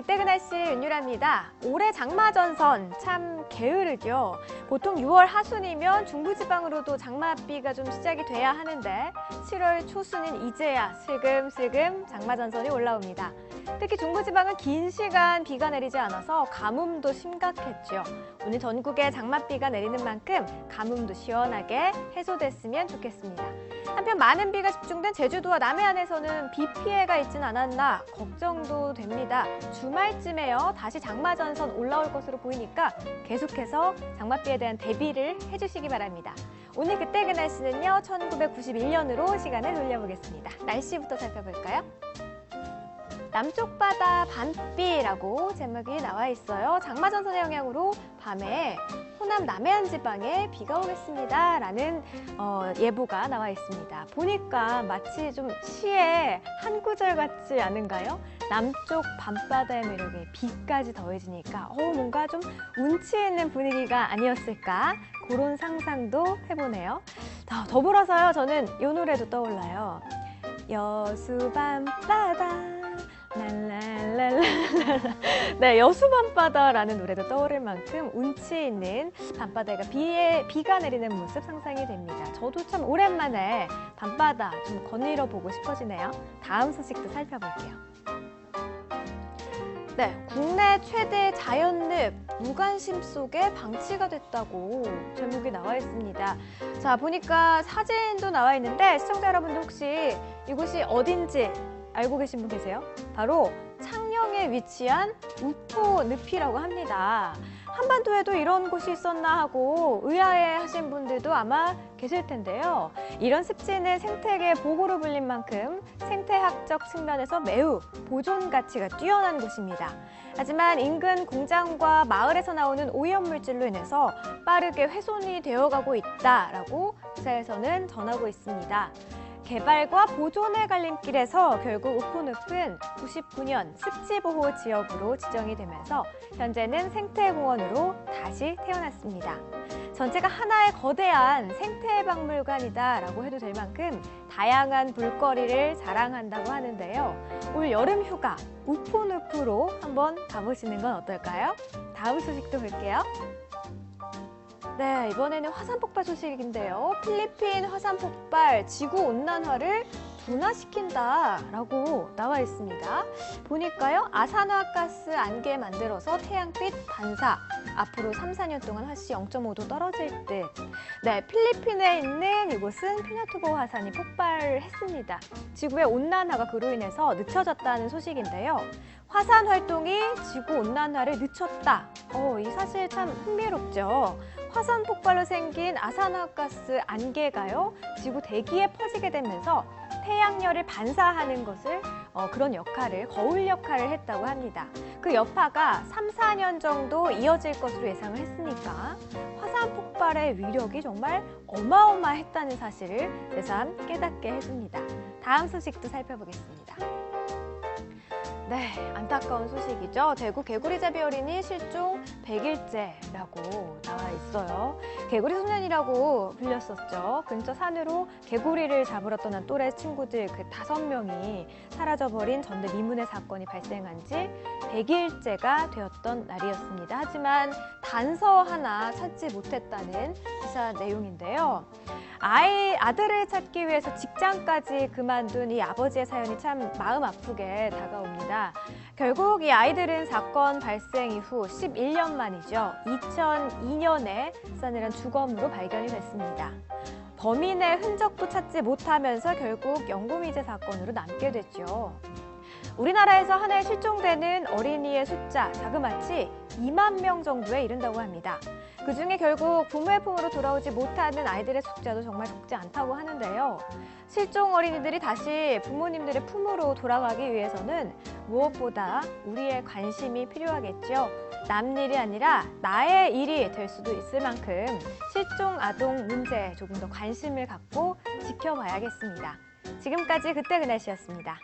그때 그 날씨 윤유라입니다. 올해 장마전선 참 게으르죠. 보통 6월 하순이면 중부지방으로도 장맛비가 좀 시작이 돼야 하는데 7월 초순인 이제야 슬금슬금 장마전선이 올라옵니다. 특히 중부지방은 긴 시간 비가 내리지 않아서 가뭄도 심각했죠. 오늘 전국에 장맛비가 내리는 만큼 가뭄도 시원하게 해소됐으면 좋겠습니다. 한편 많은 비가 집중된 제주도와 남해안에서는 비 피해가 있진 않았나 걱정도 됩니다. 주말쯤에요 다시 장마전선 올라올 것으로 보이니까 계속해서 장맛비에 대한 대비를 해주시기 바랍니다. 오늘 그때 그 날씨는요 1991년으로 시간을 돌려보겠습니다. 날씨부터 살펴볼까요? 남쪽 바다 반비라고 제목이 나와 있어요. 장마전선의 영향으로 밤에 호남 남해안 지방에 비가 오겠습니다 라는 예보가 나와 있습니다. 보니까 마치 좀 시의 한 구절 같지 않은가요? 남쪽 밤바다의 매력에 비까지 더해지니까 뭔가 좀 운치 있는 분위기가 아니었을까 그런 상상도 해보네요. 더불어서요 저는 이 노래도 떠올라요. 여수 밤바다 랄랄랄랄라. 네, 여수 밤바다라는 노래도 떠오를 만큼 운치 있는 밤바다가 비가 내리는 모습 상상이 됩니다. 저도 참 오랜만에 밤바다 좀 거닐어 보고 싶어지네요. 다음 소식도 살펴볼게요. 네, 국내 최대 자연늪 무관심 속에 방치가 됐다고 제목이 나와 있습니다. 자, 보니까 사진도 나와 있는데 시청자 여러분들 혹시 이곳이 어딘지 알고 계신 분 계세요? 바로 창녕에 위치한 우포늪이라고 합니다. 한반도에도 이런 곳이 있었나 하고 의아해하신 분들도 아마 계실 텐데요. 이런 습지는 생태계 보고로 불린 만큼 생태학적 측면에서 매우 보존 가치가 뛰어난 곳입니다. 하지만 인근 공장과 마을에서 나오는 오염물질로 인해서 빠르게 훼손이 되어가고 있다라고 기사에서는 전하고 있습니다. 개발과 보존의 갈림길에서 결국 우포늪은 99년 습지보호 지역으로 지정이 되면서 현재는 생태공원으로 다시 태어났습니다. 전체가 하나의 거대한 생태박물관이다라고 해도 될 만큼 다양한 볼거리를 자랑한다고 하는데요. 올 여름 휴가 우포늪으로 한번 가보시는 건 어떨까요? 다음 소식도 볼게요. 네, 이번에는 화산 폭발 소식인데요. 필리핀 화산 폭발 지구온난화를 둔화시킨다라고 나와 있습니다. 보니까요, 아산화가스 안개 만들어서 태양빛 반사. 앞으로 3, 4년 동안 화씨 0.5도 떨어질 듯. 네, 필리핀에 있는 이곳은 피나투보 화산이 폭발을 했습니다. 지구의 온난화가 그로 인해서 늦춰졌다는 소식인데요. 화산 활동이 지구 온난화를 늦췄다. 이 사실 참 흥미롭죠. 화산 폭발로 생긴 아산화가스 안개가요, 지구 대기에 퍼지게 되면서 태양열을 반사하는 것을 그런 역할을, 거울 역할을 했다고 합니다. 그 여파가 3, 4년 정도 이어질 것으로 예상을 했으니까 화산 폭발의 위력이 정말 어마어마했다는 사실을 새삼 깨닫게 해줍니다. 다음 소식도 살펴보겠습니다. 네, 안타까운 소식이죠. 대구 개구리잡이 어린이 실종 100일째라고 나와 있어요. 개구리 소년이라고 불렸었죠. 근처 산으로 개구리를 잡으러 떠난 또래 친구들 그 5명이 사라져버린 전대 미문의 사건이 발생한 지 100일째가 되었던 날이었습니다. 하지만 단서 하나 찾지 못했다는 기사 내용인데요. 아들을 찾기 위해서 직장까지 그만둔 이 아버지의 사연이 참 마음 아프게 다가옵니다. 결국 이 아이들은 사건 발생 이후 11년 만이죠. 2002년에 싸늘한 주검으로 발견이 됐습니다. 범인의 흔적도 찾지 못하면서 결국 영구미제 사건으로 남게 됐죠. 우리나라에서 한 해 실종되는 어린이의 숫자 자그마치 2만 명 정도에 이른다고 합니다. 그중에 결국 부모의 품으로 돌아오지 못하는 아이들의 숫자도 정말 적지 않다고 하는데요. 실종 어린이들이 다시 부모님들의 품으로 돌아가기 위해서는 무엇보다 우리의 관심이 필요하겠죠. 남 일이 아니라 나의 일이 될 수도 있을 만큼 실종 아동 문제에 조금 더 관심을 갖고 지켜봐야겠습니다. 지금까지 그때 그 날씨였습니다.